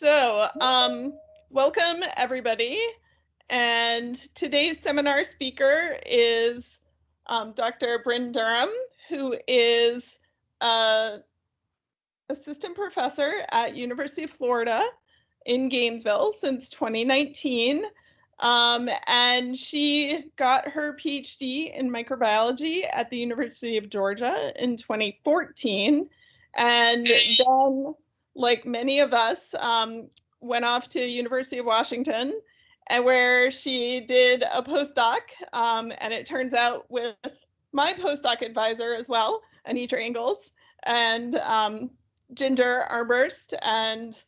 Welcome everybody. And today's seminar speaker is Dr. Bryndan Durham, who is an assistant professor at University of Florida in Gainesville since 2019. And she got her PhD in microbiology at the University of Georgia in 2014. And then, like many of us, went off to University of Washington, and where she did a postdoc, and it turns out with my postdoc advisor as well, Anitra Ingalls, and Ginger Armburst, and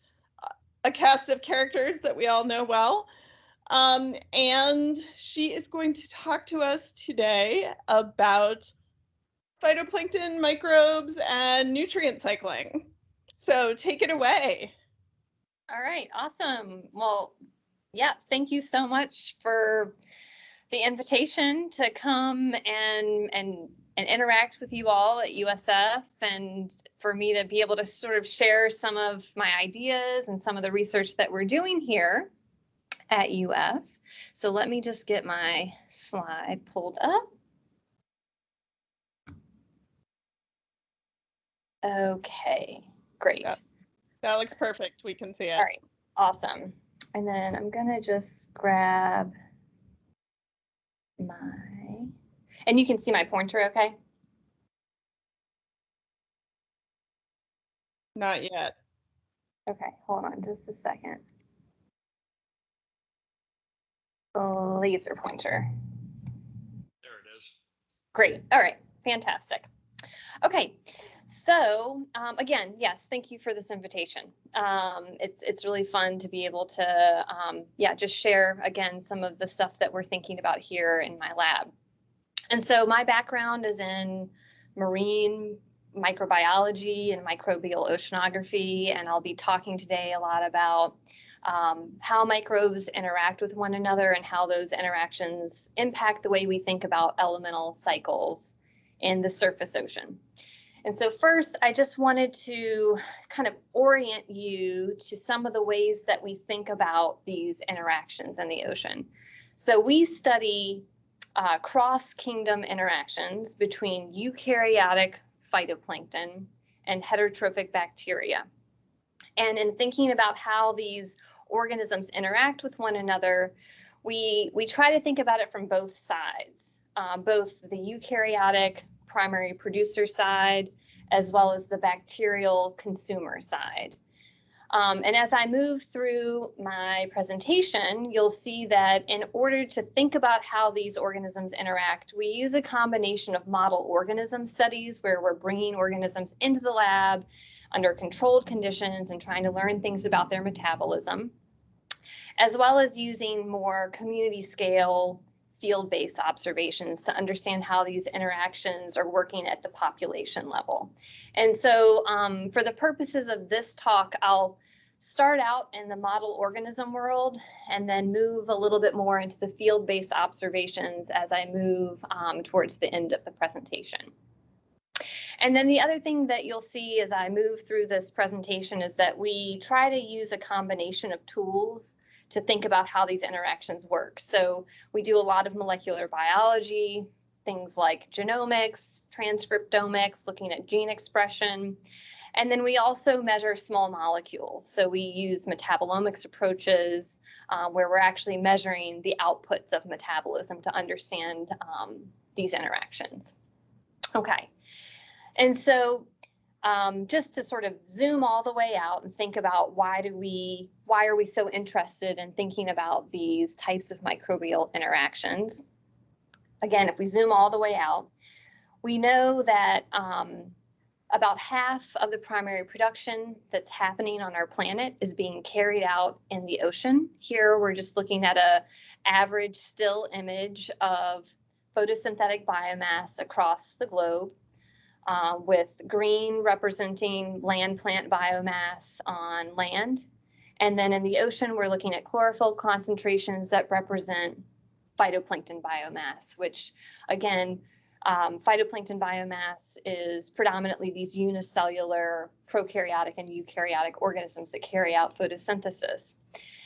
a cast of characters that we all know well. And she is going to talk to us today about phytoplankton, microbes, and nutrient cycling. So take it away. All right, awesome. Well, yeah, thank you so much for the invitation to come and interact with you all at USF, and for me to be able to sort of share some of my ideas and some of the research that we're doing here at UF. So let me just get my slide pulled up. Okay, great. That looks perfect. We can see it. All right, awesome. And then I'm gonna just grab and you can see my pointer, okay? Not yet. Okay, hold on just a second. Laser pointer. There it is. Great. All right, fantastic. Okay, so again, yes, thank you for this invitation. It's really fun to be able to, just share again some of the stuff that we're thinking about here in my lab. And so my background is in marine microbiology and microbial oceanography, and I'll be talking today a lot about how microbes interact with one another and how those interactions impact the way we think about elemental cycles in the surface ocean. And so first, I just wanted to kind of orient you to some of the ways that we think about these interactions in the ocean. So we study cross-kingdom interactions between eukaryotic phytoplankton and heterotrophic bacteria. And in thinking about how these organisms interact with one another, we try to think about it from both sides, both the eukaryotic primary producer side as well as the bacterial consumer side. And as I move through my presentation, you'll see that in order to think about how these organisms interact, we use a combination of model organism studies where we're bringing organisms into the lab under controlled conditions and trying to learn things about their metabolism, as well as using more community scale field-based observations to understand how these interactions are working at the population level. And so for the purposes of this talk, I'll start out in the model organism world and then move a little bit more into the field-based observations as I move towards the end of the presentation. And then the other thing that you'll see as I move through this presentation is that we try to use a combination of tools to think about how these interactions work. So we do a lot of molecular biology, things like genomics, transcriptomics, looking at gene expression. And then we also measure small molecules. So we use metabolomics approaches where we're actually measuring the outputs of metabolism to understand these interactions. Okay, and so just to sort of zoom all the way out and think about why are we so interested in thinking about these types of microbial interactions. Again, if we zoom all the way out, we know that about half of the primary production that's happening on our planet is being carried out in the ocean. Here, we're just looking at an average still image of photosynthetic biomass across the globe, with green representing land plant biomass on land. And then in the ocean, we're looking at chlorophyll concentrations that represent phytoplankton biomass, which again Phytoplankton biomass is predominantly these unicellular prokaryotic and eukaryotic organisms that carry out photosynthesis.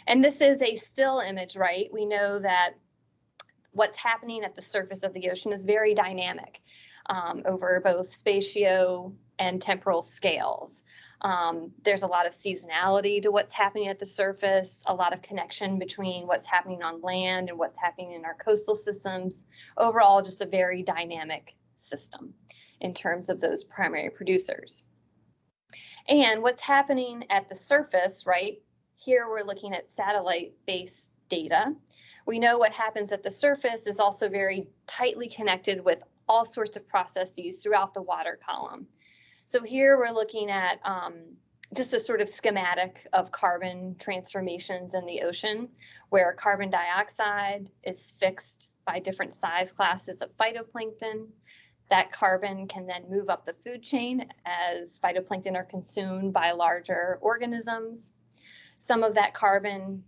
And this is a still image, right? We know that what's happening at the surface of the ocean is very dynamic over both spatio and temporal scales. There's a lot of seasonality to what's happening at the surface, a lot of connection between what's happening on land and what's happening in our coastal systems. Overall, just a very dynamic system in terms of those primary producers. And what's happening at the surface, right? Here we're looking at satellite-based data. We know what happens at the surface is also very tightly connected with all sorts of processes throughout the water column. So here we're looking at just a sort of schematic of carbon transformations in the ocean, where carbon dioxide is fixed by different size classes of phytoplankton. That carbon can then move up the food chain as phytoplankton are consumed by larger organisms. Some of that carbon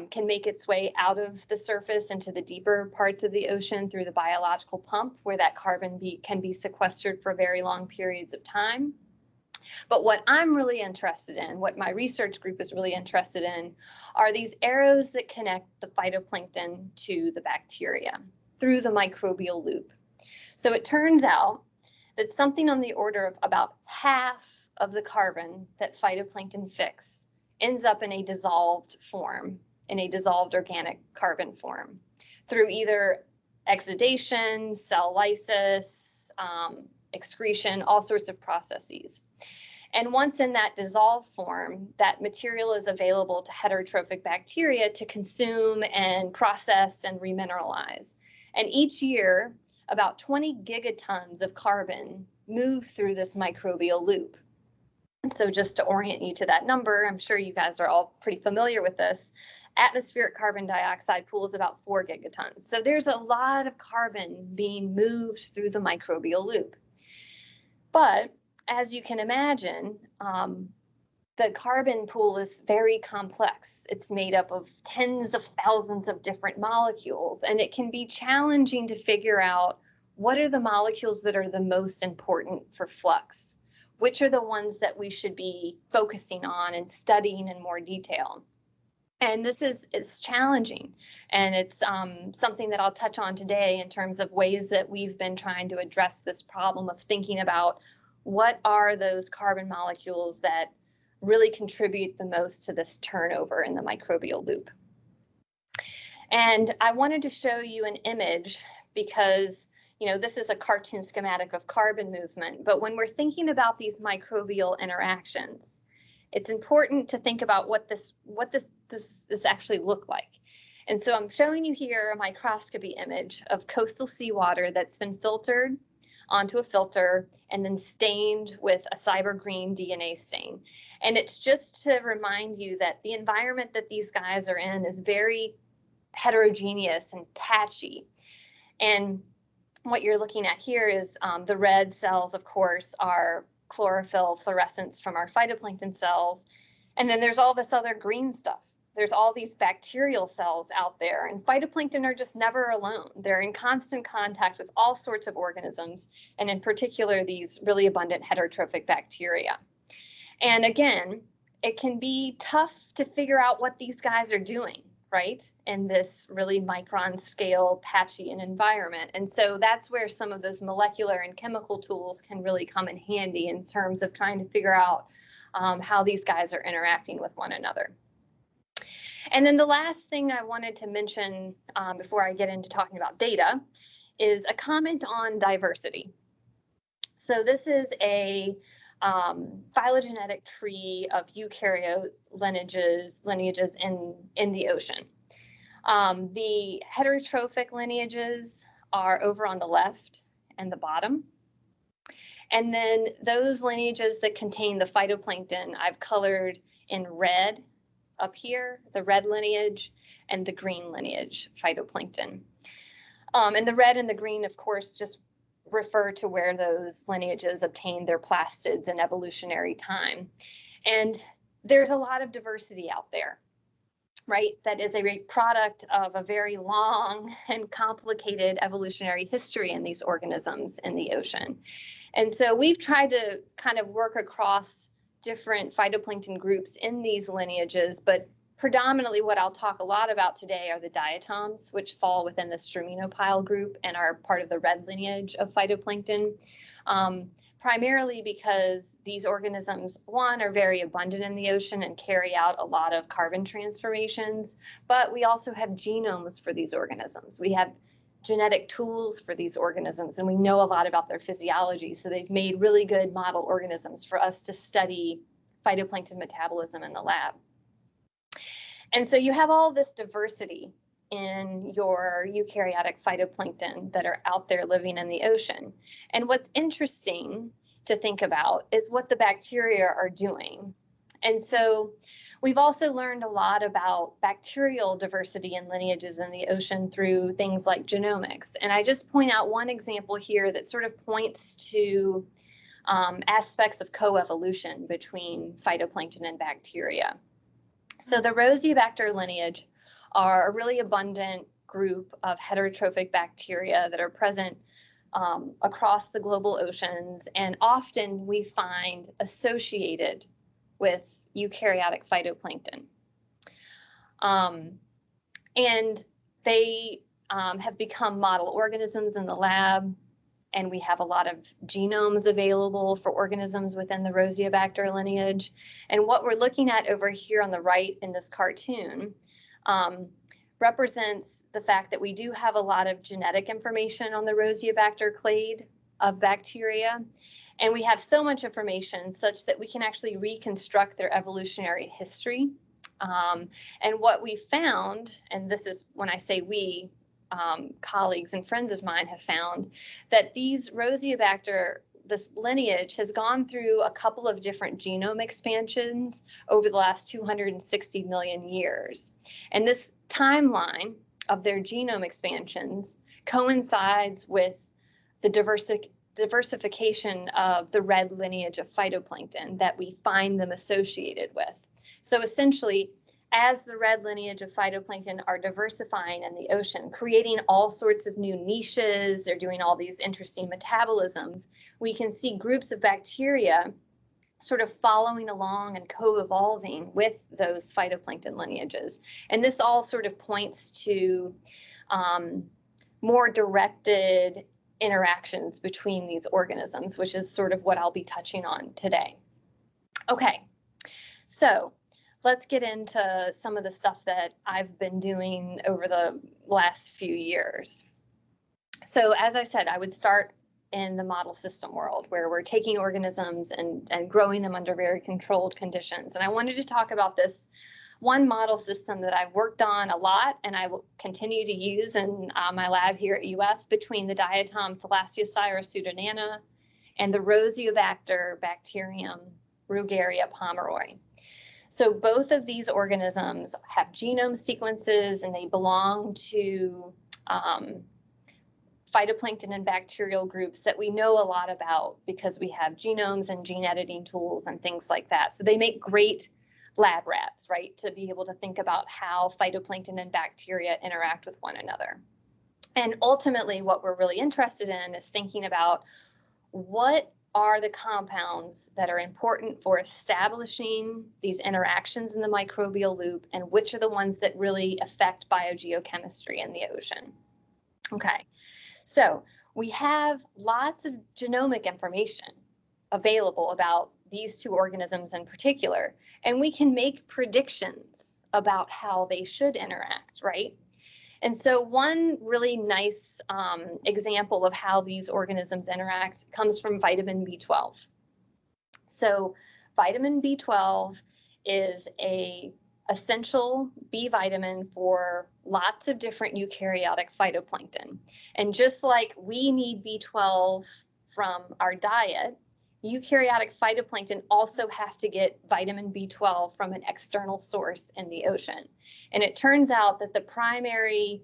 can make its way out of the surface into the deeper parts of the ocean through the biological pump, where that carbon can be sequestered for very long periods of time. But what I'm really interested in, what my research group is really interested in, are these arrows that connect the phytoplankton to the bacteria through the microbial loop. So it turns out that something on the order of about half of the carbon that phytoplankton fix ends up in a dissolved form, in a dissolved organic carbon form, through either exudation, cell lysis, excretion, all sorts of processes. And once in that dissolved form, that material is available to heterotrophic bacteria to consume and process and remineralize. And each year, about 20 gigatons of carbon move through this microbial loop. So just to orient you to that number, I'm sure you guys are all pretty familiar with this. Atmospheric carbon dioxide pool is about 4 gigatons. So there's a lot of carbon being moved through the microbial loop. But as you can imagine, the carbon pool is very complex. It's made up of tens of thousands of different molecules, and it can be challenging to figure out what are the molecules that are the most important for flux. Which are the ones that we should be focusing on and studying in more detail? And it's challenging, and it's something that I'll touch on today in terms of ways that we've been trying to address this problem of thinking about what are those carbon molecules that really contribute the most to this turnover in the microbial loop. And I wanted to show you an image because this is a cartoon schematic of carbon movement, but when we're thinking about these microbial interactions, it's important to think about what this actually look like. And so I'm showing you here a microscopy image of coastal seawater that's been filtered onto a filter and then stained with a cyber green DNA stain. And it's just to remind you that the environment that these guys are in is very heterogeneous and patchy. And what you're looking at here is the red cells, of course, are chlorophyll fluorescence from our phytoplankton cells. And then there's all this other green stuff. There's all these bacterial cells out there, and phytoplankton are just never alone. They're in constant contact with all sorts of organisms, and in particular, these really abundant heterotrophic bacteria. And again, it can be tough to figure out what these guys are doing, right, in this really micron scale patchy environment. And so that's where some of those molecular and chemical tools can really come in handy in terms of trying to figure out how these guys are interacting with one another. And then the last thing I wanted to mention before I get into talking about data is a comment on diversity. So this is a phylogenetic tree of eukaryote lineages in the ocean. The heterotrophic lineages are over on the left and the bottom. And then those lineages that contain the phytoplankton, I've colored in red up here, the red lineage, and the green lineage phytoplankton. And the red and the green, of course, just refer to where those lineages obtained their plastids in evolutionary time. And there's a lot of diversity out there. right? That is a product of a very long and complicated evolutionary history in these organisms in the ocean. And so we've tried to kind of work across different phytoplankton groups in these lineages, but predominantly what I'll talk a lot about today are the diatoms, which fall within the Straminophile group and are part of the red lineage of phytoplankton. Primarily because these organisms, one, are very abundant in the ocean and carry out a lot of carbon transformations, but we also have genomes for these organisms. We have genetic tools for these organisms, and we know a lot about their physiology, so they've made really good model organisms for us to study phytoplankton metabolism in the lab. And so you have all this diversity in your eukaryotic phytoplankton that are out there living in the ocean. And what's interesting to think about is what the bacteria are doing. And so we've also learned a lot about bacterial diversity and lineages in the ocean through things like genomics. And I just point out one example here that sort of points to aspects of coevolution between phytoplankton and bacteria. So the Rosiobacter lineage are a really abundant group of heterotrophic bacteria that are present across the global oceans, and often we find associated with eukaryotic phytoplankton. And they have become model organisms in the lab, and we have a lot of genomes available for organisms within the Rosiobacter lineage. And what we're looking at over here on the right in this cartoon represents the fact that we do have a lot of genetic information on the Rosiobacter clade of bacteria. And we have so much information such that we can actually reconstruct their evolutionary history. And what we found, and this is when I say we, colleagues and friends of mine have found, that these Rosiobacter, this lineage has gone through a couple of different genome expansions over the last 260 million years. And this timeline of their genome expansions coincides with the diversification of the red lineage of phytoplankton that we find them associated with. So essentially, as the red lineage of phytoplankton are diversifying in the ocean, creating all sorts of new niches, they're doing all these interesting metabolisms, we can see groups of bacteria sort of following along and co-evolving with those phytoplankton lineages. And this all sort of points to more directed interactions between these organisms, which is sort of what I'll be touching on today. Okay, so let's get into some of the stuff that I've been doing over the last few years. So as I said, I would start in the model system world where we're taking organisms and growing them under very controlled conditions. And I wanted to talk about this one model system that I've worked on a lot and I will continue to use in my lab here at UF between the diatom Thalassiocyrus pseudonana and the Rosiobacter bacterium Rugeria pomeroy. So both of these organisms have genome sequences and they belong to phytoplankton and bacterial groups that we know a lot about because we have genomes and gene editing tools and things like that. So they make great lab rats, right, to be able to think about how phytoplankton and bacteria interact with one another. And ultimately, what we're really interested in is thinking about what are the compounds that are important for establishing these interactions in the microbial loop and which are the ones that really affect biogeochemistry in the ocean. Okay, so we have lots of genomic information available about these two organisms in particular, and we can make predictions about how they should interact, right? And so one really nice example of how these organisms interact comes from vitamin B12. So vitamin B12 is an essential B vitamin for lots of different eukaryotic phytoplankton. And just like we need B12 from our diet, eukaryotic phytoplankton also have to get vitamin B12 from an external source in the ocean. And it turns out that the primary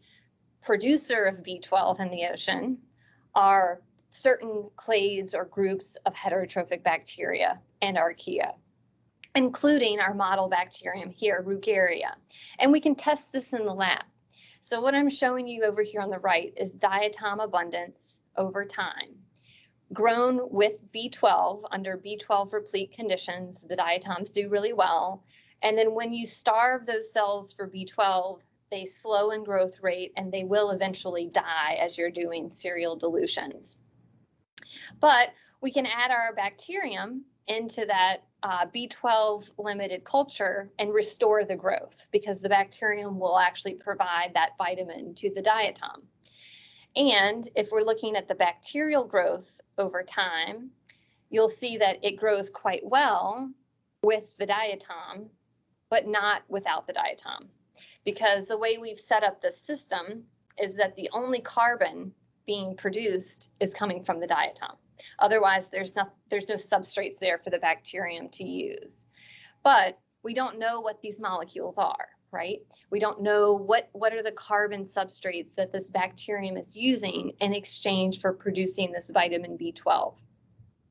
producer of B12 in the ocean are certain clades or groups of heterotrophic bacteria and archaea. including our model bacterium here, Rugeria. And we can test this in the lab. So what I'm showing you over here on the right is diatom abundance over time. Grown with B12 under B12 replete conditions, the diatoms do really well. And then when you starve those cells for B12, they slow in growth rate and they will eventually die as you're doing serial dilutions. But we can add our bacterium into that B12 limited culture and restore the growth, because the bacterium will actually provide that vitamin to the diatom. And if we're looking at the bacterial growth over time, you'll see that it grows quite well with the diatom, but not without the diatom, because the way we've set up this system is that the only carbon being produced is coming from the diatom. Otherwise, there's no substrates there for the bacterium to use. But we don't know what these molecules are, right? We don't know what are the carbon substrates that this bacterium is using in exchange for producing this vitamin B12.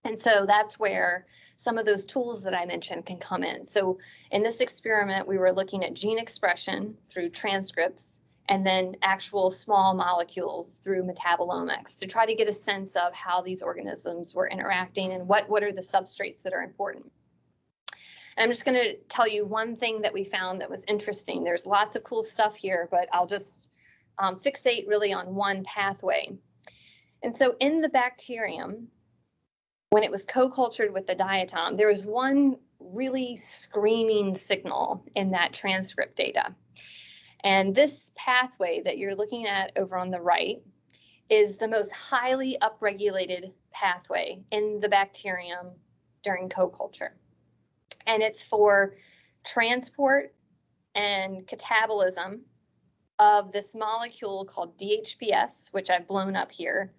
And so that's where some of those tools that I mentioned can come in. So in this experiment, we were looking at gene expression through transcripts and then actual small molecules through metabolomics to try to get a sense of how these organisms were interacting and what are the substrates that are important. And I'm just going to tell you one thing that we found that was interesting. There's lots of cool stuff here, but I'll just fixate really on one pathway. And so in the bacterium, when it was co-cultured with the diatom, there was one really screaming signal in that transcript data. And this pathway that you're looking at over on the right is the most highly upregulated pathway in the bacterium during co-culture. And it's for transport and catabolism of this molecule called DHBs, which I've blown up here,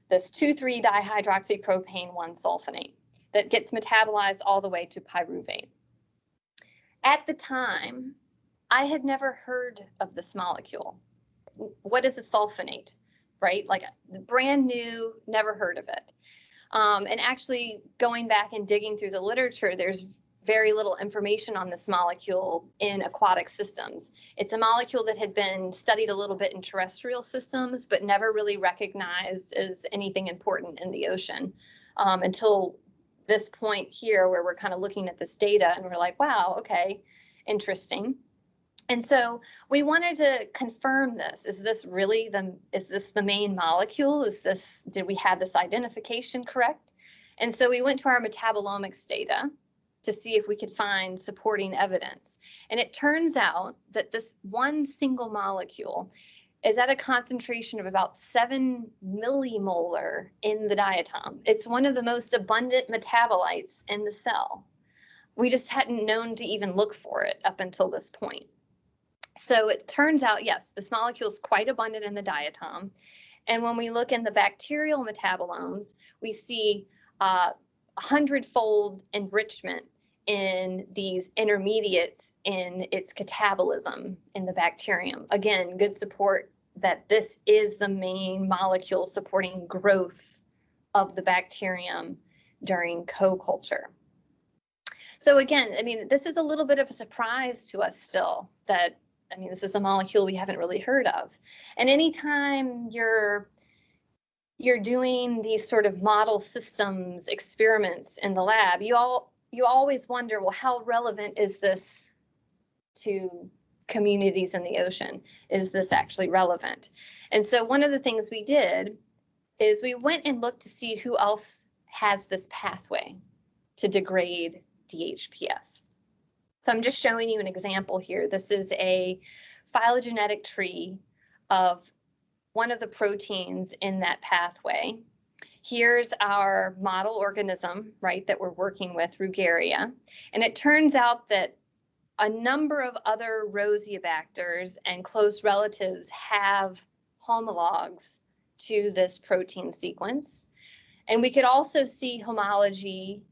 this 2,3-dihydroxypropane 1-sulfonate that gets metabolized all the way to pyruvate. At the time, I had never heard of this molecule. What is a sulfonate, right? Like brand new, never heard of it. And actually going back and digging through the literature, there's very little information on this molecule in aquatic systems. It's a molecule that had been studied a little bit in terrestrial systems, but never really recognized as anything important in the ocean until this point here, where we're kind of looking at this data and we're like, wow, okay, interesting. And so we wanted to confirm this. Is this really the main molecule? Did we have this identification correct? And so we went to our metabolomics data to see if we could find supporting evidence. And it turns out that this one single molecule is at a concentration of about 7 millimolar in the diatom. It's one of the most abundant metabolites in the cell. We just hadn't known to even look for it up until this point. So it turns out, yes, this molecule is quite abundant in the diatom. And when we look in the bacterial metabolomes, we see 100-fold enrichment in these intermediates in its catabolism in the bacterium. Again, good support that this is the main molecule supporting growth of the bacterium during co-culture. So again, I mean, this is a little bit of a surprise to us still that, I mean, this is a molecule we haven't really heard of. And anytime you're doing these sort of model systems experiments in the lab, you always wonder, well, how relevant is this to communities in the ocean? Is this actually relevant? And so one of the things we did is we went and looked to see who else has this pathway to degrade DHBs. So I'm just showing you an example here. This is a phylogenetic tree of one of the proteins in that pathway. Here's our model organism, right, that we're working with, Rugeria. And it turns out that a number of other Rosiobacters and close relatives have homologs to this protein sequence. And we could also see homology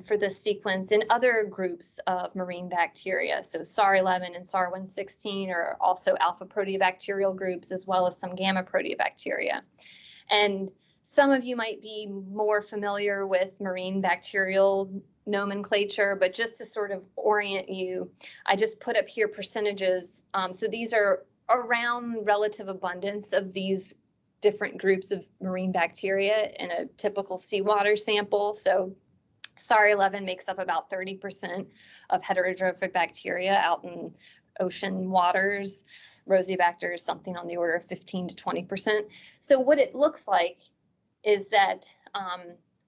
for this sequence in other groups of marine bacteria. So SAR11 and SAR116 are also alpha proteobacterial groups, as well as some gamma proteobacteria. And some of you might be more familiar with marine bacterial nomenclature, but just to sort of orient you, I just put up here percentages. So these are around relative abundance of these different groups of marine bacteria in a typical seawater sample. So SAR 11 makes up about 30% of heterotrophic bacteria out in ocean waters. Rosiobacter is something on the order of 15 to 20%. So what it looks like is that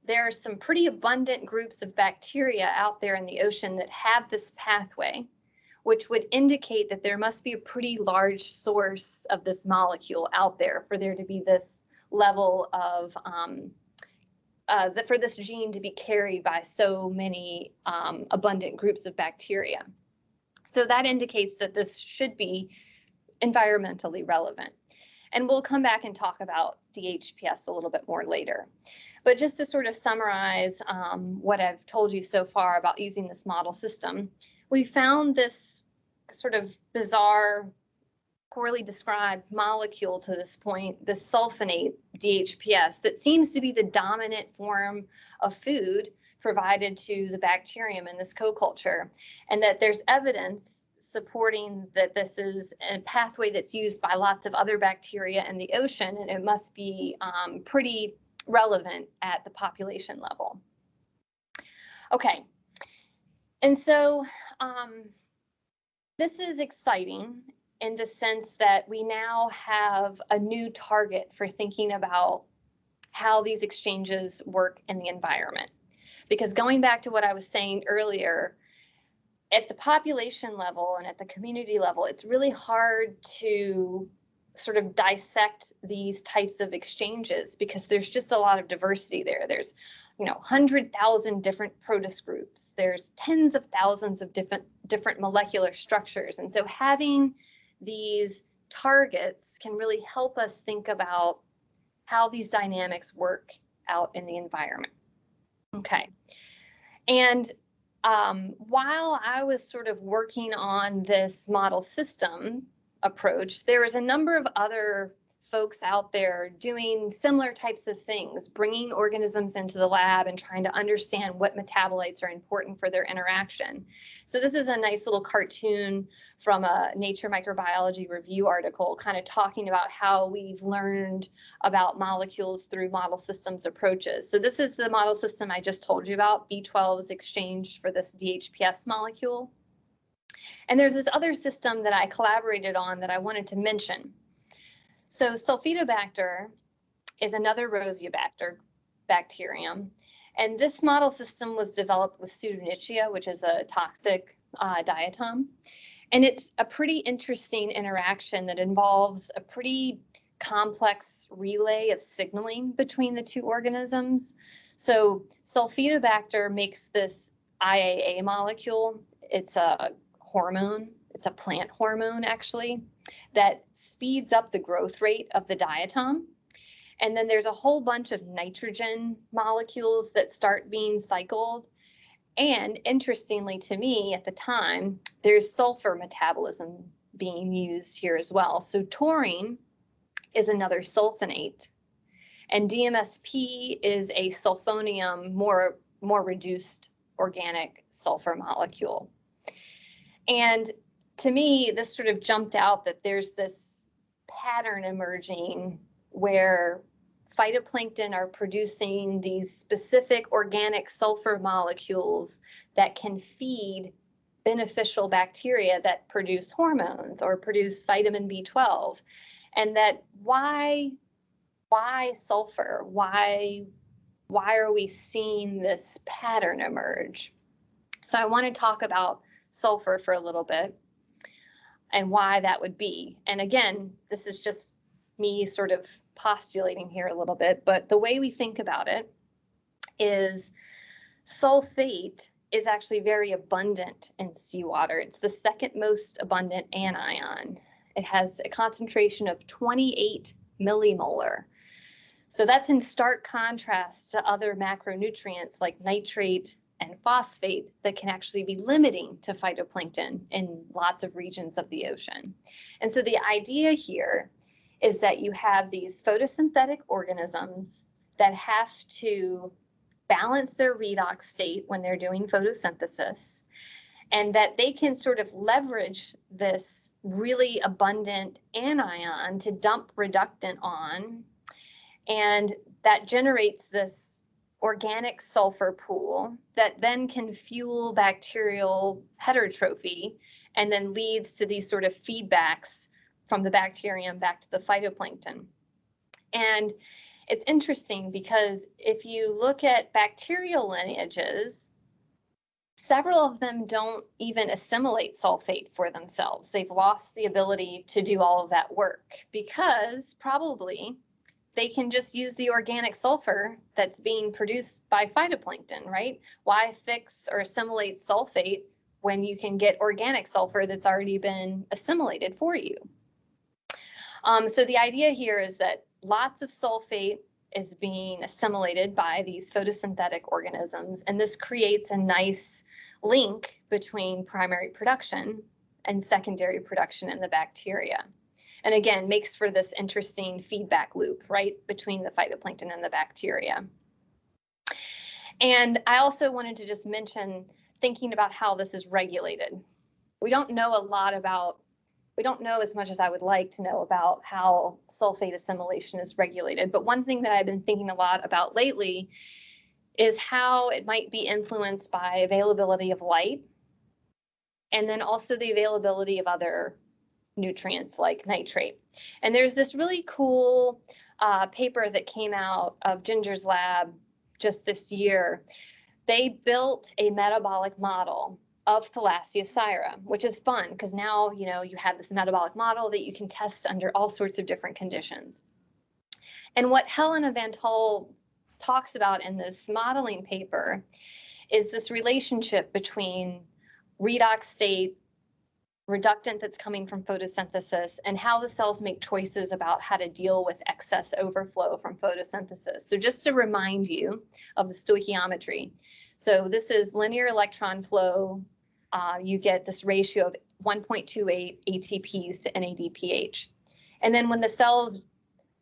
there are some pretty abundant groups of bacteria out there in the ocean that have this pathway, which would indicate that there must be a pretty large source of this molecule out there for there to be this level of, for this gene to be carried by so many abundant groups of bacteria. So that indicates that this should be environmentally relevant. And we'll come back and talk about DHPS a little bit more later. But just to sort of summarize what I've told you so far about using this model system, we found this sort of bizarre, poorly described molecule to this point, the sulfonate DHPS, that seems to be the dominant form of food provided to the bacterium in this co-culture, and that there's evidence supporting that this is a pathway that's used by lots of other bacteria in the ocean, and it must be pretty relevant at the population level. Okay, and so this is exciting in the sense that we now have a new target for thinking about how these exchanges work in the environment. Because going back to what I was saying earlier, at the population level and at the community level, it's really hard to sort of dissect these types of exchanges because there's just a lot of diversity there. There's, 100,000 different protist groups. There's tens of thousands of different molecular structures. And so having these targets can really help us think about how these dynamics work out in the environment. Okay. And while I was sort of working on this model system approach, there was a number of other folks out there doing similar types of things, bringing organisms into the lab and trying to understand what metabolites are important for their interaction. So this is a nice little cartoon from a Nature Microbiology Review article, kind of talking about how we've learned about molecules through model systems approaches. So this is the model system I just told you about. B12 is exchanged for this DHPS molecule. And there's this other system that I collaborated on that I wanted to mention. So Sulfidobacter is another Rosiobacter bacterium. And this model system was developed with Pseudonychia, which is a toxic diatom. And it's a pretty interesting interaction that involves a pretty complex relay of signaling between the two organisms. So Sulfidobacter makes this IAA molecule. It's a hormone. It's a plant hormone, actually, that speeds up the growth rate of the diatom. And then there's a whole bunch of nitrogen molecules that start being cycled. And interestingly to me at the time, there's sulfur metabolism being used here as well. So taurine is another sulfonate, and DMSP is a sulfonium, more reduced organic sulfur molecule. And to me, this sort of jumped out that there's this pattern emerging where phytoplankton are producing these specific organic sulfur molecules that can feed beneficial bacteria that produce hormones or produce vitamin B12. And that why sulfur? Why are we seeing this pattern emerge? So I want to talk about sulfur for a little bit and why that would be. And again, this is just me sort of postulating here a little bit, but the way we think about it is sulfate is actually very abundant in seawater. It's the second most abundant anion. It has a concentration of 28 millimolar. So that's in stark contrast to other macronutrients like nitrate and phosphate that can actually be limiting to phytoplankton in lots of regions of the ocean. And so the idea here is that you have these photosynthetic organisms that have to balance their redox state when they're doing photosynthesis, and that they can sort of leverage this really abundant anion to dump reductant on, and that generates this organic sulfur pool that then can fuel bacterial heterotrophy and then leads to these sort of feedbacks from the bacterium back to the phytoplankton. And it's interesting because if you look at bacterial lineages, several of them don't even assimilate sulfate for themselves. They've lost the ability to do all of that work because probably they can just use the organic sulfur that's being produced by phytoplankton, right? Why fix or assimilate sulfate when you can get organic sulfur that's already been assimilated for you? So the idea here is that lots of sulfate is being assimilated by these photosynthetic organisms, and this creates a nice link between primary production and secondary production in the bacteria. And again, makes for this interesting feedback loop, right, between the phytoplankton and the bacteria. And I also wanted to just mention, thinking about how this is regulated. We don't know as much as I would like to know about how sulfate assimilation is regulated. But one thing that I've been thinking a lot about lately is how it might be influenced by availability of light, and then also the availability of other nutrients like nitrate. And there's this really cool paper that came out of Ginger's lab just this year. They built a metabolic model of Thalassiocyra, which is fun because now you have this metabolic model that you can test under all sorts of different conditions. And what Helena Van Tol talks about in this modeling paper is this relationship between redox state, reductant that's coming from photosynthesis, and how the cells make choices about how to deal with excess overflow from photosynthesis. So just to remind you of the stoichiometry. So this is linear electron flow. You get this ratio of 1.28 ATPs to NADPH. And then when the cells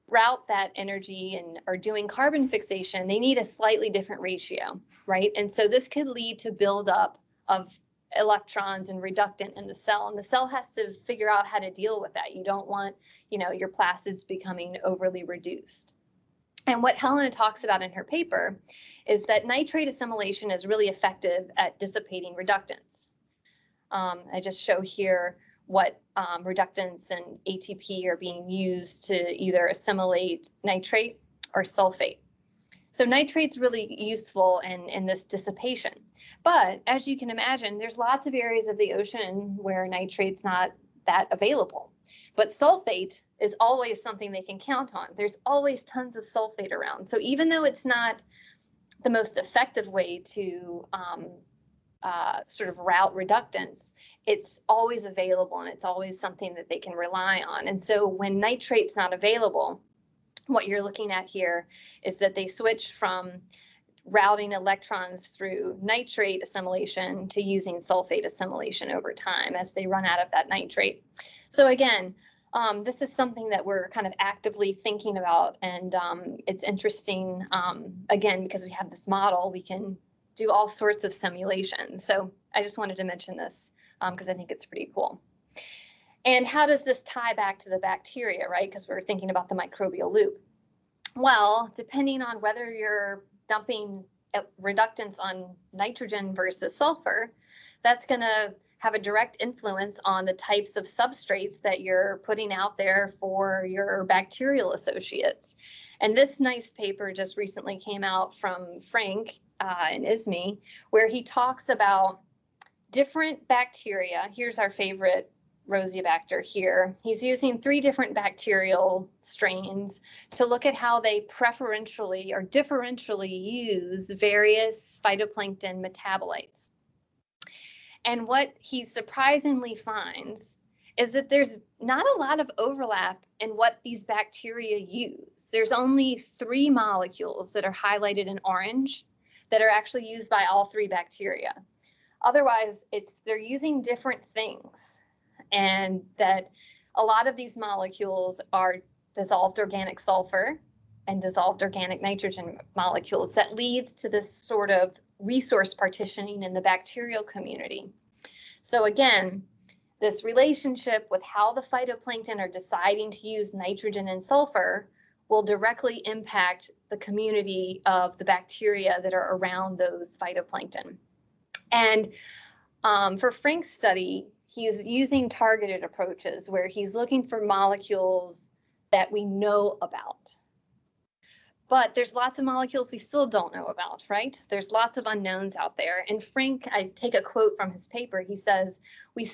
route that energy and are doing carbon fixation, they need a slightly different ratio, right? And so this could lead to buildup of electrons and reductant in the cell, and the cell has to figure out how to deal with that. You don't want, your plastids becoming overly reduced. And what Helena talks about in her paper is that nitrate assimilation is really effective at dissipating reductants. I just show here what reductants and ATP are being used to either assimilate nitrate or sulfate. So nitrate's really useful in this dissipation. But as you can imagine, there's lots of areas of the ocean where nitrate's not that available. But sulfate is always something they can count on. There's always tons of sulfate around. So even though it's not the most effective way to sort of route reductants, it's always available and it's always something that they can rely on. And so when nitrate's not available, what you're looking at here is that they switch from routing electrons through nitrate assimilation to using sulfate assimilation over time as they run out of that nitrate. So again, this is something that we're kind of actively thinking about, and it's interesting, again, because we have this model, we can do all sorts of simulations. So I just wanted to mention this because I think it's pretty cool. And how does this tie back to the bacteria, right? Because we're thinking about the microbial loop. Well, depending on whether you're dumping reductants on nitrogen versus sulfur, that's going to have a direct influence on the types of substrates that you're putting out there for your bacterial associates. And this nice paper just recently came out from Frank and Ismi, where he talks about different bacteria. Here's our favorite Rosiobacter here. He's using 3 different bacterial strains to look at how they preferentially or differentially use various phytoplankton metabolites. And what he surprisingly finds is that there's not a lot of overlap in what these bacteria use. There's only 3 molecules that are highlighted in orange that are actually used by all 3 bacteria. Otherwise, they're using different things, and that a lot of these molecules are dissolved organic sulfur, and dissolved organic nitrogen molecules that leads to this sort of resource partitioning in the bacterial community. So again, this relationship with how the phytoplankton are deciding to use nitrogen and sulfur will directly impact the community of the bacteria that are around those phytoplankton. And for Frank's study, he's using targeted approaches where he's looking for molecules that we know about. But there's lots of molecules we still don't know about, right? There's lots of unknowns out there. And Frank, I take a quote from his paper, he says, we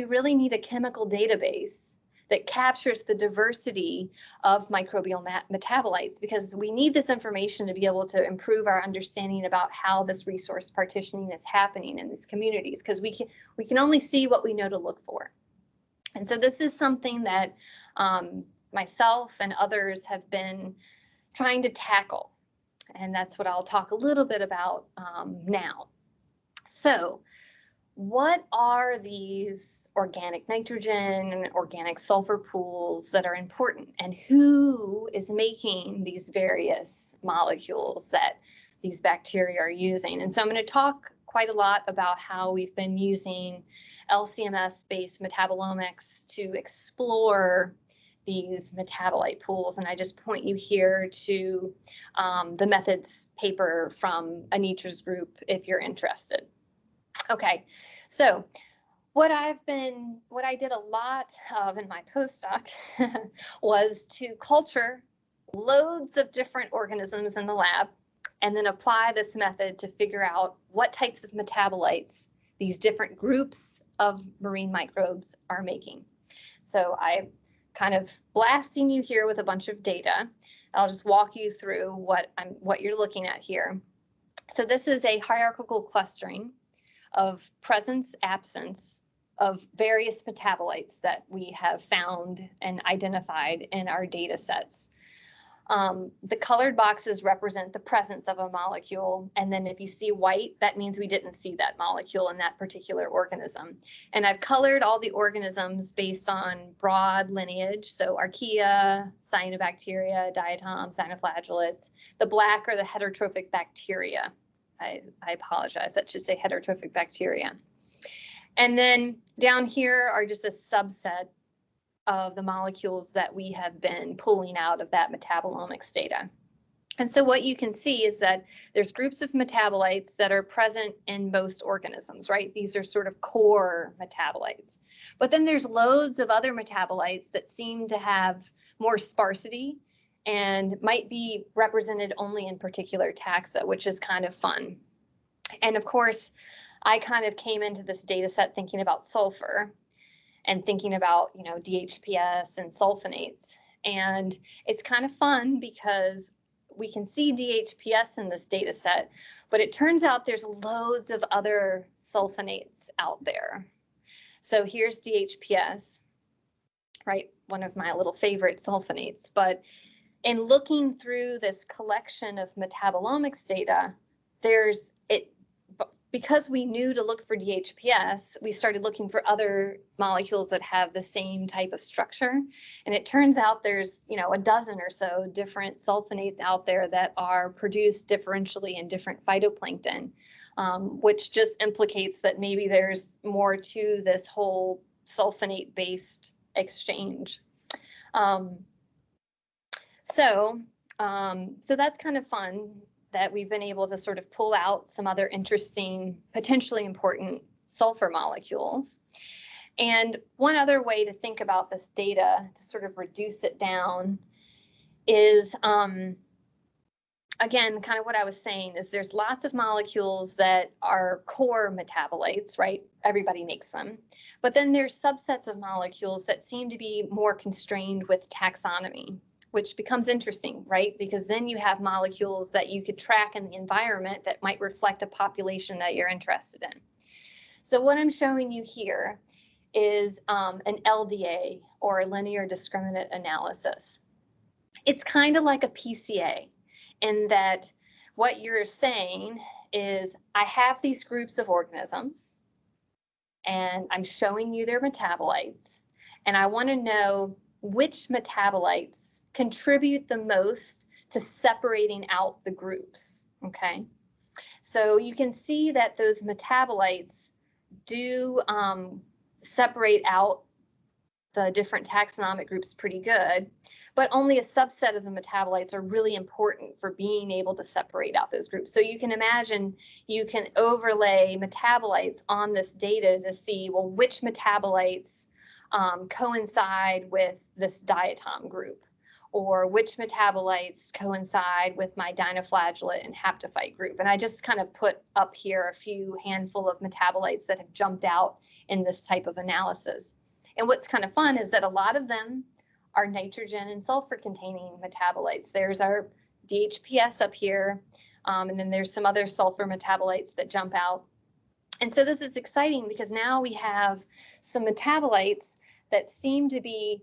really need a chemical database that captures the diversity of microbial metabolites, because we need this information to be able to improve our understanding about how this resource partitioning is happening in these communities, because we can only see what we know to look for. And so this is something that myself and others have been trying to tackle. And that's what I'll talk a little bit about now. So what are these organic nitrogen and organic sulfur pools that are important, and who is making these various molecules that these bacteria are using? And so I'm going to talk quite a lot about how we've been using LCMS-based metabolomics to explore these metabolite pools. And I just point you here to the methods paper from Anitra's group if you're interested. Okay, so what I did a lot of in my postdoc was to culture loads of different organisms in the lab and then apply this method to figure out what types of metabolites these different groups of marine microbes are making. So I'm kind of blasting you here with a bunch of data. I'll just walk you through what you're looking at here. So this is a hierarchical clustering of presence, absence of various metabolites that we have found and identified in our data sets. The colored boxes represent the presence of a molecule, and then if you see white, that means we didn't see that molecule in that particular organism. And I've colored all the organisms based on broad lineage, so archaea, cyanobacteria, diatoms, dinoflagellates. The black are the heterotrophic bacteria. I apologize, that should say heterotrophic bacteria. And then down here are just a subset of the molecules that we have been pulling out of that metabolomics data. And so what you can see is that there's groups of metabolites that are present in most organisms, right? These are sort of core metabolites. But then there's loads of other metabolites that seem to have more sparsity and might be represented only in particular taxa, which is kind of fun. And of course, I kind of came into this data set thinking about sulfur and thinking about, DHBs and sulfonates. And it's kind of fun because we can see DHBs in this data set, but it turns out there's loads of other sulfonates out there. So here's DHBs, right? One of my little favorite sulfonates. But in looking through this collection of metabolomics data, because we knew to look for DHBs, we started looking for other molecules that have the same type of structure. And it turns out there's, a dozen or so different sulfonates out there that are produced differentially in different phytoplankton, which just implicates that maybe there's more to this whole sulfonate-based exchange. So that's kind of fun that we've been able to sort of pull out some other interesting, potentially important sulfur molecules. And one other way to think about this data to sort of reduce it down is, again, kind of what I was saying is there's lots of molecules that are core metabolites, right? Everybody makes them. But then there's subsets of molecules that seem to be more constrained with taxonomy, which becomes interesting, right? Because then you have molecules that you could track in the environment that might reflect a population that you're interested in. So what I'm showing you here is an LDA, or linear discriminant analysis. It's kind of like a PCA in that what you're saying is I have these groups of organisms and I'm showing you their metabolites, and I want to know which metabolites contribute the most to separating out the groups, okay? So you can see that those metabolites do separate out the different taxonomic groups pretty good, but only a subset of the metabolites are really important for being able to separate out those groups. So you can imagine you can overlay metabolites on this data to see, well, which metabolites coincide with this diatom group, or which metabolites coincide with my dinoflagellate and haptophyte group. And I just kind of put up here a few handful of metabolites that have jumped out in this type of analysis. And what's kind of fun is that a lot of them are nitrogen and sulfur containing metabolites. There's our DHBs up here, and then there's some other sulfur metabolites that jump out. And so this is exciting because now we have some metabolites that seem to be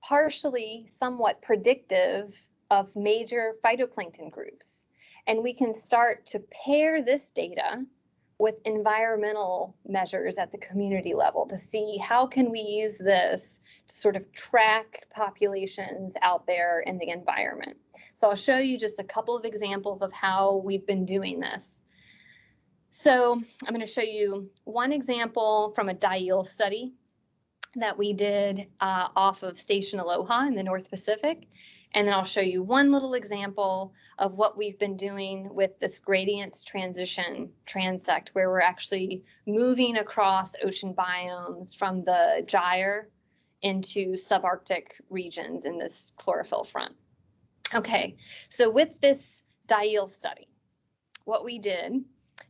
partially somewhat predictive of major phytoplankton groups. And we can start to pair this data with environmental measures at the community level to see how can we use this to sort of track populations out there in the environment. So I'll show you just a couple of examples of how we've been doing this. So I'm going to show you one example from a diel study that we did off of Station Aloha in the North Pacific. And then I'll show you one little example of what we've been doing with this gradients transition transect, where we're actually moving across ocean biomes from the gyre into subarctic regions in this chlorophyll front. Okay, so with this diel study, what we did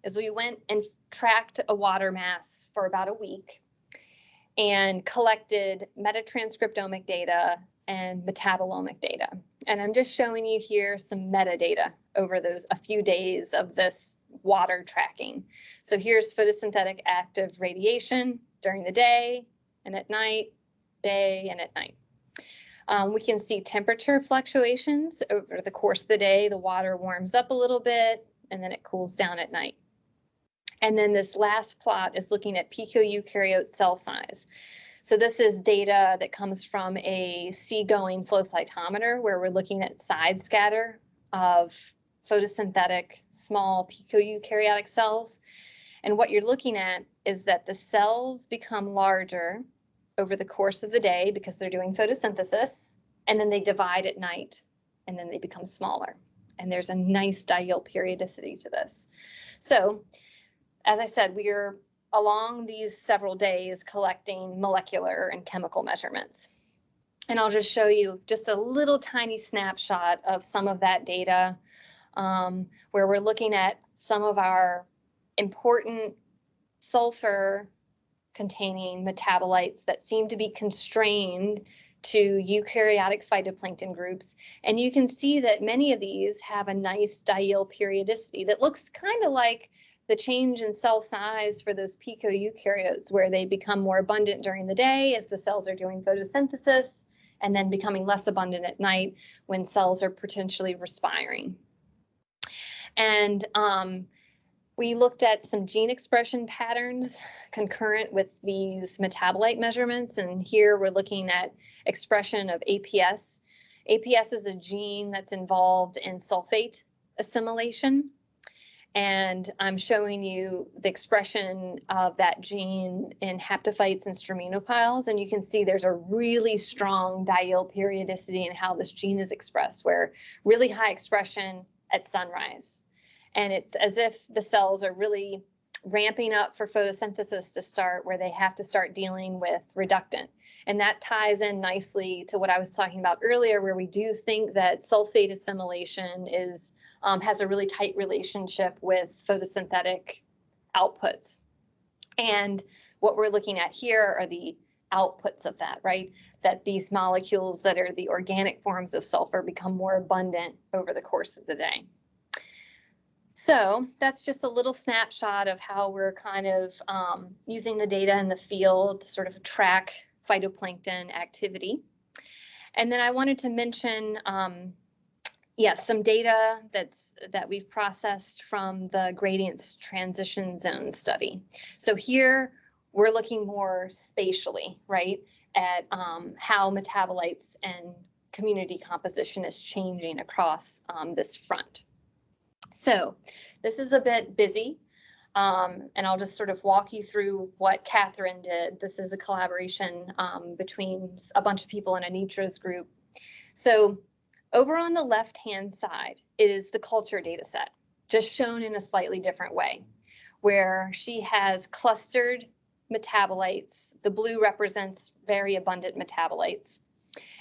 is we went and tracked a water mass for about a week and collected metatranscriptomic data and metabolomic data. And I'm just showing you here some metadata over those a few days of this water tracking. So here's photosynthetic active radiation during the day and at night, day and at night. We can see temperature fluctuations over the course of the day. The water warms up a little bit and then it cools down at night. And then this last plot is looking at picoeukaryote cell size. So this is data that comes from a seagoing flow cytometer where we're looking at side scatter of photosynthetic small picoeukaryotic cells. And what you're looking at is that the cells become larger over the course of the day because they're doing photosynthesis, and then they divide at night, and then they become smaller. And there's a nice diel periodicity to this. So, as I said, we're along these several days collecting molecular and chemical measurements. And I'll just show you just a little tiny snapshot of some of that data where we're looking at some of our important sulfur containing metabolites that seem to be constrained to eukaryotic phytoplankton groups. And you can see that many of these have a nice diel periodicity that looks kind of like the change in cell size for those picoeukaryotes, where they become more abundant during the day as the cells are doing photosynthesis, and then becoming less abundant at night when cells are potentially respiring. And we looked at some gene expression patterns concurrent with these metabolite measurements, and here we're looking at expression of APS. APS is a gene that's involved in sulfate assimilation. And I'm showing you the expression of that gene in haptophytes and stromatophiles. And you can see there's a really strong diel periodicity in how this gene is expressed, where really high expression at sunrise. And it's as if the cells are really ramping up for photosynthesis to start, where they have to start dealing with reductant. And that ties in nicely to what I was talking about earlier, where we do think that sulfate assimilation is has a really tight relationship with photosynthetic outputs. And what we're looking at here are the outputs of that, right? That these molecules that are the organic forms of sulfur become more abundant over the course of the day. So that's just a little snapshot of how we're kind of using the data in the field to sort of track phytoplankton activity. And then I wanted to mention some data that we've processed from the gradients transition zone study. So here we're looking more spatially, right, at how metabolites and community composition is changing across this front. So this is a bit busy, and I'll just sort of walk you through what Catherine did. This is a collaboration between a bunch of people in Anitra's group. So over on the left-hand side is the culture data set, just shown in a slightly different way, where she has clustered metabolites. The blue represents very abundant metabolites.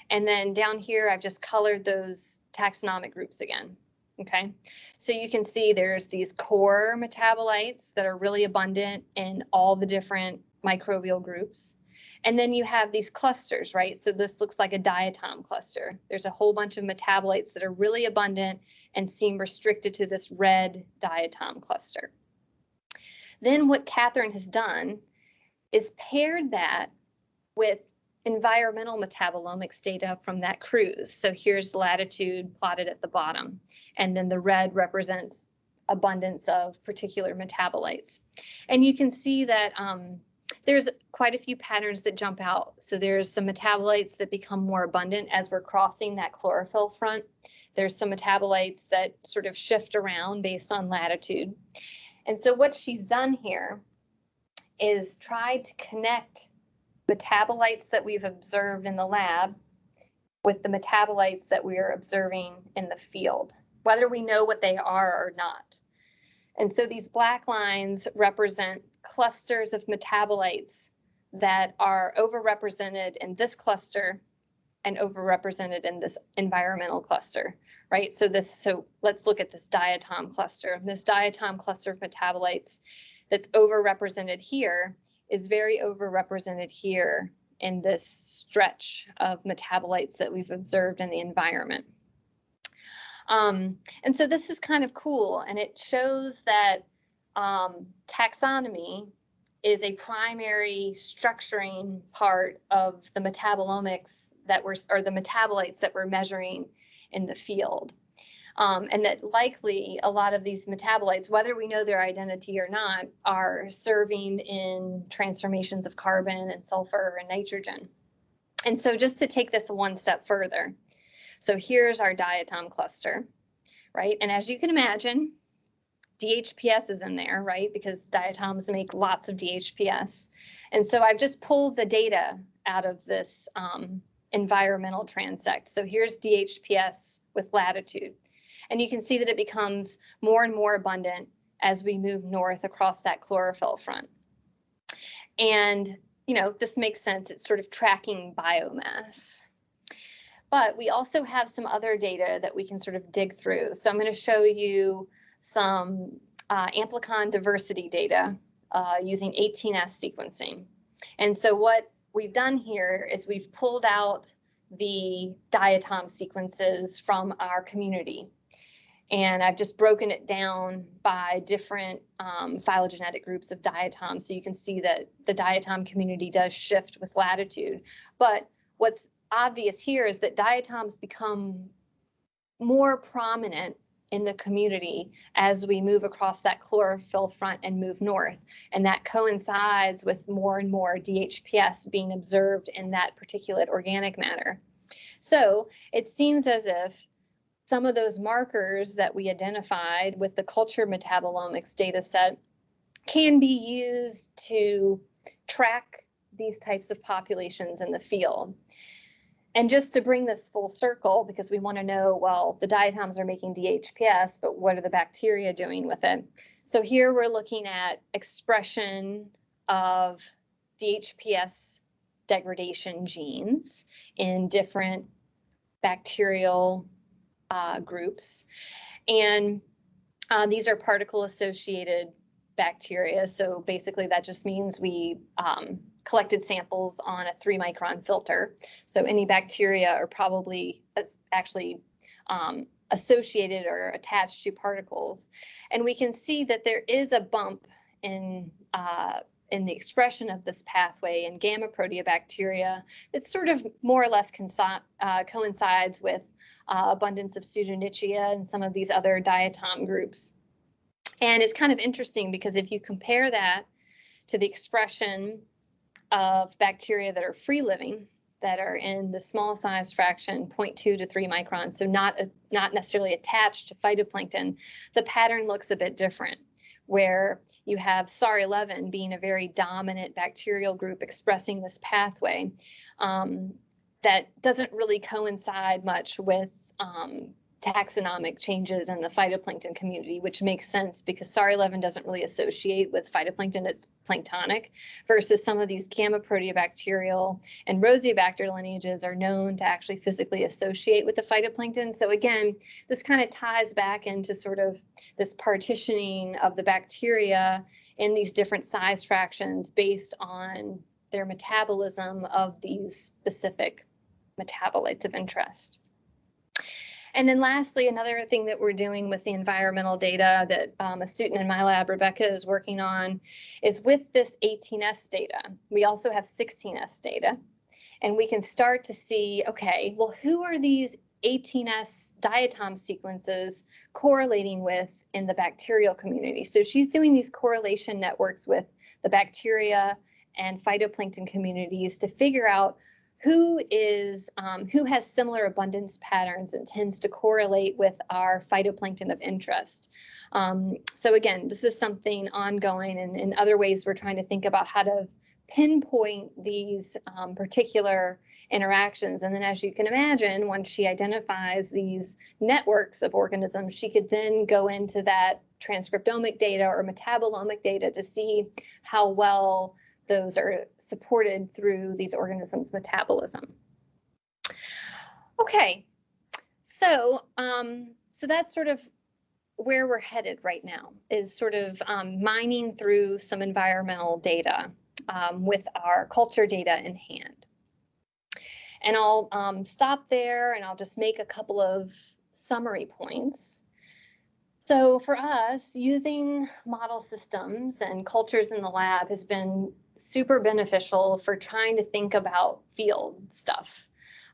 And then down here, I've just colored those taxonomic groups again. Okay, so you can see there's these core metabolites that are really abundant in all the different microbial groups. And then you have these clusters, right? So this looks like a diatom cluster. There's a whole bunch of metabolites that are really abundant and seem restricted to this red diatom cluster. Then what Catherine has done is paired that with environmental metabolomics data from that cruise. So here's latitude plotted at the bottom, and then the red represents abundance of particular metabolites. And you can see that there's quite a few patterns that jump out. So there's some metabolites that become more abundant as we're crossing that chlorophyll front. There's some metabolites that sort of shift around based on latitude. And so what she's done here is tried to connect metabolites that we've observed in the lab with the metabolites that we are observing in the field, whether we know what they are or not. And so these black lines represent clusters of metabolites that are overrepresented in this cluster and overrepresented in this environmental cluster, right? So let's look at this diatom cluster. This diatom cluster of metabolites that's overrepresented here is very overrepresented here in this stretch of metabolites that we've observed in the environment. And so this is kind of cool, and it shows that taxonomy is a primary structuring part of the metabolomics or the metabolites that we're measuring in the field. And that likely a lot of these metabolites, whether we know their identity or not, are serving in transformations of carbon and sulfur and nitrogen. And so just to take this one step further, so here's our diatom cluster, right? And as you can imagine, DHPS is in there, right? Because diatoms make lots of DHPS. And so I've just pulled the data out of this environmental transect. So here's DHPS with latitude. And you can see that it becomes more and more abundant as we move north across that chlorophyll front. And, you know, this makes sense. It's sort of tracking biomass. But we also have some other data that we can sort of dig through. So I'm going to show you some amplicon diversity data using 18S sequencing. And so what we've done here is we've pulled out the diatom sequences from our community. And I've just broken it down by different phylogenetic groups of diatoms. So you can see that the diatom community does shift with latitude. But what's obvious here is that diatoms become more prominent in the community as we move across that chlorophyll front and move north. And that coincides with more and more DHPS being observed in that particulate organic matter. So it seems as if some of those markers that we identified with the culture metabolomics data set can be used to track these types of populations in the field. And just to bring this full circle, because we want to know, well, the diatoms are making DHPS, but what are the bacteria doing with it? So here we're looking at expression of DHPS degradation genes in different bacterial groups. And these are particle-associated bacteria. So basically that just means we collected samples on a 3-micron filter. So any bacteria are probably actually associated or attached to particles. And we can see that there is a bump in the expression of this pathway in gamma proteobacteria that sort of more or less coincides with abundance of pseudonychia and some of these other diatom groups. And it's kind of interesting because if you compare that to the expression of bacteria that are free living, that are in the small size fraction, 0.2 to 3 microns, so not necessarily attached to phytoplankton, the pattern looks a bit different, where you have SAR11 being a very dominant bacterial group expressing this pathway that doesn't really coincide much with taxonomic changes in the phytoplankton community, which makes sense because SAR11 doesn't really associate with phytoplankton, it's planktonic, versus some of these gamma proteobacterial and rosiobacter lineages are known to actually physically associate with the phytoplankton. So again, this kind of ties back into sort of this partitioning of the bacteria in these different size fractions based on their metabolism of these specific metabolites of interest. And then lastly, another thing that we're doing with the environmental data that a student in my lab, Rebecca, is working on is with this 18S data. We also have 16S data, and we can start to see, okay, well, who are these 18S diatom sequences correlating with in the bacterial community? So she's doing these correlation networks with the bacteria and phytoplankton communities to figure out who has similar abundance patterns and tends to correlate with our phytoplankton of interest. So again, this is something ongoing, and in other ways we're trying to think about how to pinpoint these particular interactions. And then, as you can imagine, once she identifies these networks of organisms, she could then go into that transcriptomic data or metabolomic data to see how well those are supported through these organisms' metabolism. Okay, so that's sort of where we're headed right now, is sort of mining through some environmental data with our culture data in hand. And I'll stop there, and I'll just make a couple of summary points. So for us, using model systems and cultures in the lab has been super beneficial for trying to think about field stuff.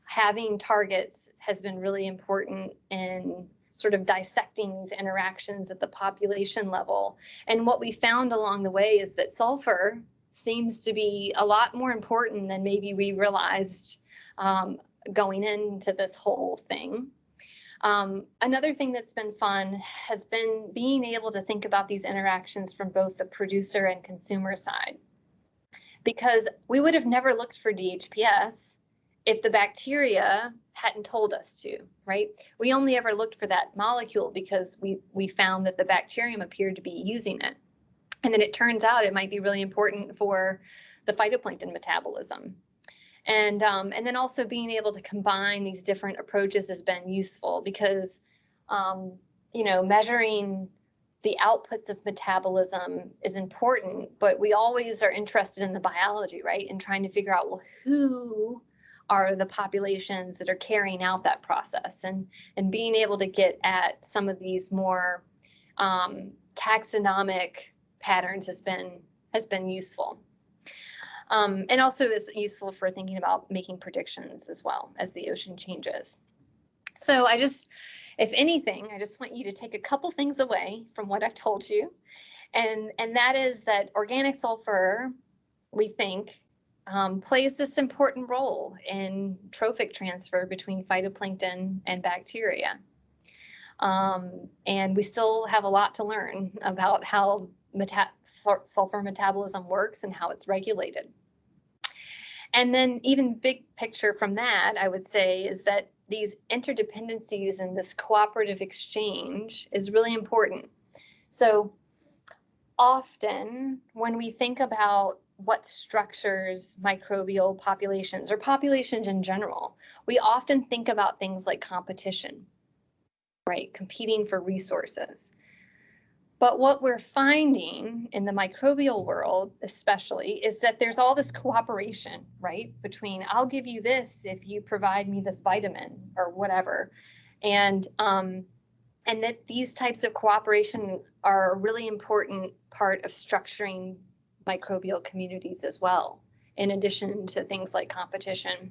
Having targets has been really important in sort of dissecting these interactions at the population level. And what we found along the way is that sulfur seems to be a lot more important than maybe we realized going into this whole thing. Another thing that's been fun has been being able to think about these interactions from both the producer and consumer side, because we would have never looked for DHBs if the bacteria hadn't told us to, right? We only ever looked for that molecule because we found that the bacterium appeared to be using it. And then it turns out it might be really important for the phytoplankton metabolism. And then also being able to combine these different approaches has been useful because, measuring the outputs of metabolism is important, but we always are interested in the biology, right? And trying to figure out, well, who are the populations that are carrying out that process, and being able to get at some of these more taxonomic patterns has been useful. And also is useful for thinking about making predictions as well as the ocean changes. So if anything, I just want you to take a couple things away from what I've told you. And that is that organic sulfur, we think, plays this important role in trophic transfer between phytoplankton and bacteria. And we still have a lot to learn about how sulfur metabolism works and how it's regulated. And then even big picture from that, I would say, is that these interdependencies and this cooperative exchange is really important. So often when we think about what structures microbial populations or populations in general, we often think about things like competition, right? Competing for resources. But what we're finding in the microbial world, especially, is that there's all this cooperation, right? Between I'll give you this if you provide me this vitamin or whatever. And that these types of cooperation are a really important part of structuring microbial communities as well, in addition to things like competition.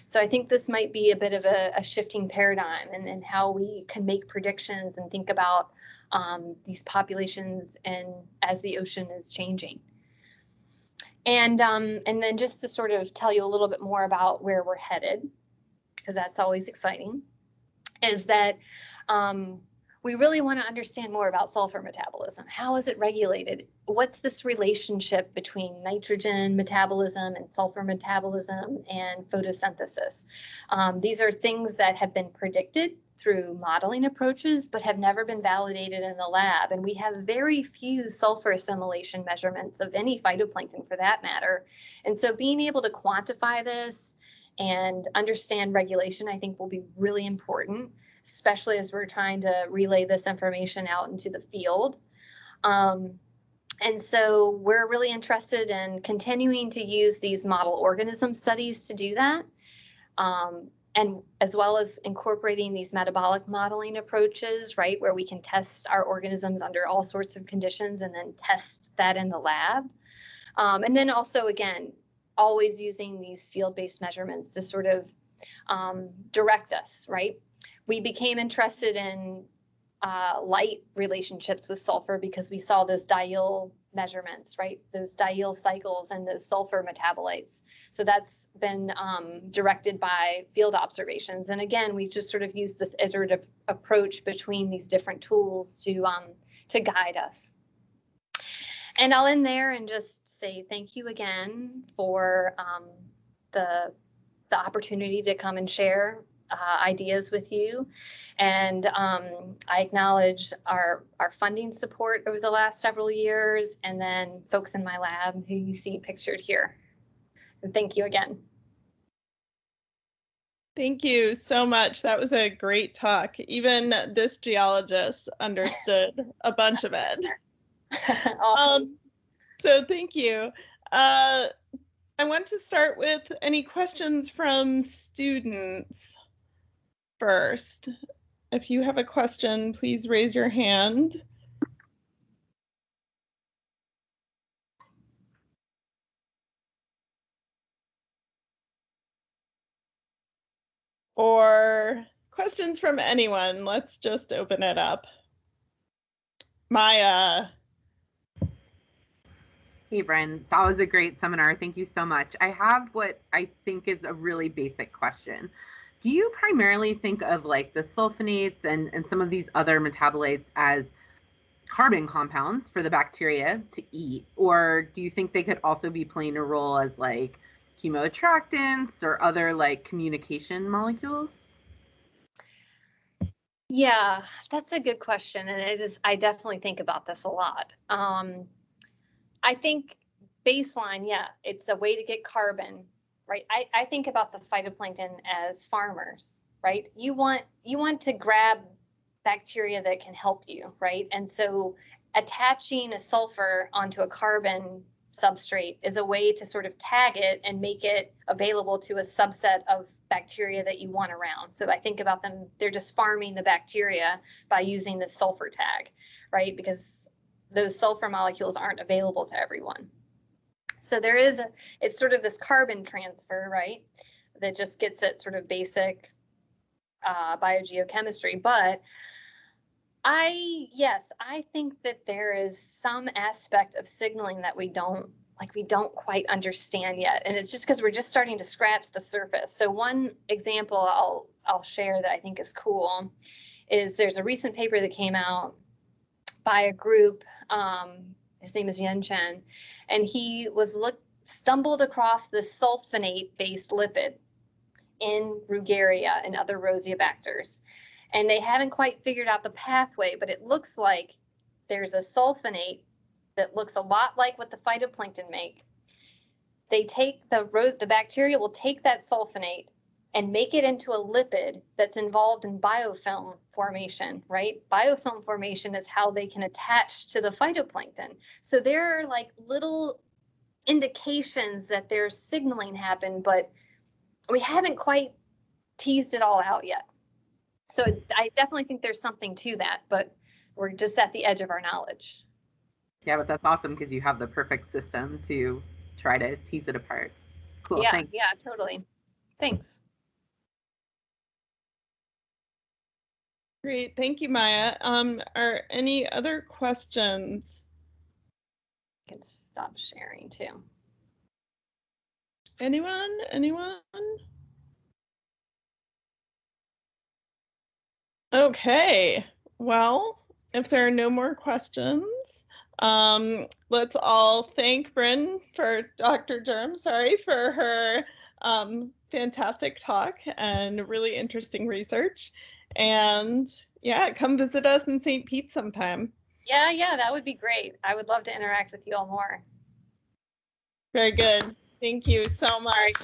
So I think this might be a bit of a shifting paradigm in how we can make predictions and think about these populations and as the ocean is changing. And then just to sort of tell you a little bit more about where we're headed, because that's always exciting, is that we really want to understand more about sulfur metabolism. How is it regulated? What's this relationship between nitrogen metabolism and sulfur metabolism and photosynthesis? These are things that have been predicted through modeling approaches, but have never been validated in the lab. And we have very few sulfur assimilation measurements of any phytoplankton for that matter. And so being able to quantify this and understand regulation, I think will be really important, especially as we're trying to relay this information out into the field. And so we're really interested in continuing to use these model organism studies to do that. And as well as incorporating these metabolic modeling approaches, right, where we can test our organisms under all sorts of conditions and then test that in the lab. And then also, again, always using these field-based measurements to sort of direct us, right? We became interested in light relationships with sulfur because we saw those diel measurements, right? Those diel cycles and those sulfur metabolites. So that's been directed by field observations. And again, we just sort of used this iterative approach between these different tools to guide us. And I'll end there and just say thank you again for the opportunity to come and share ideas with you. And I acknowledge our funding support over the last several years, and then folks in my lab who you see pictured here. And thank you again. Thank you so much. That was a great talk. Even this geologist understood a bunch of it. Awesome. So thank you. I want to start with any questions from students first. If you have a question, please raise your hand. Or questions from anyone. Let's just open it up. Maya. Hey, Bryn, that was a great seminar. Thank you so much. I have what I think is a really basic question. Do you primarily think of like the sulfonates and some of these other metabolites as carbon compounds for the bacteria to eat? Or do you think they could also be playing a role as like chemoattractants or other like communication molecules? Yeah, that's a good question. And I definitely think about this a lot. I think baseline, yeah, it's a way to get carbon, right? I think about the phytoplankton as farmers, right? You want to grab bacteria that can help you, right? And so attaching a sulfur onto a carbon substrate is a way to sort of tag it and make it available to a subset of bacteria that you want around. So I think about them, they're just farming the bacteria by using the sulfur tag, right? Because those sulfur molecules aren't available to everyone. So it's sort of this carbon transfer, right? That just gets at sort of basic biogeochemistry. But I think that there is some aspect of signaling that we don't quite understand yet. And it's just because we're just starting to scratch the surface. So one example I'll share that I think is cool is there's a recent paper that came out by a group, his name is Yen Chen, and he stumbled across this sulfonate-based lipid in Rugeria and other Rosiobacters. And they haven't quite figured out the pathway, but it looks like there's a sulfonate that looks a lot like what the phytoplankton make. The bacteria will take that sulfonate and make it into a lipid that's involved in biofilm formation, right? Biofilm formation is how they can attach to the phytoplankton. So there are like little indications that there's signaling happen, but we haven't quite teased it all out yet. So I definitely think there's something to that, but we're just at the edge of our knowledge. Yeah, but that's awesome because you have the perfect system to try to tease it apart. Cool. Yeah, thanks. Yeah, totally. Thanks. Great, thank you, Maya. Are any other questions? I can stop sharing too. Anyone? Okay, well, if there are no more questions, let's all thank Dr. Durham, for her fantastic talk and really interesting research. And yeah, come visit us in St. Pete sometime. Yeah, that would be great. I would love to interact with you all more. Very good. Thank you so much.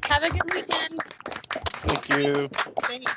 Have a good weekend. Thank you. Thanks.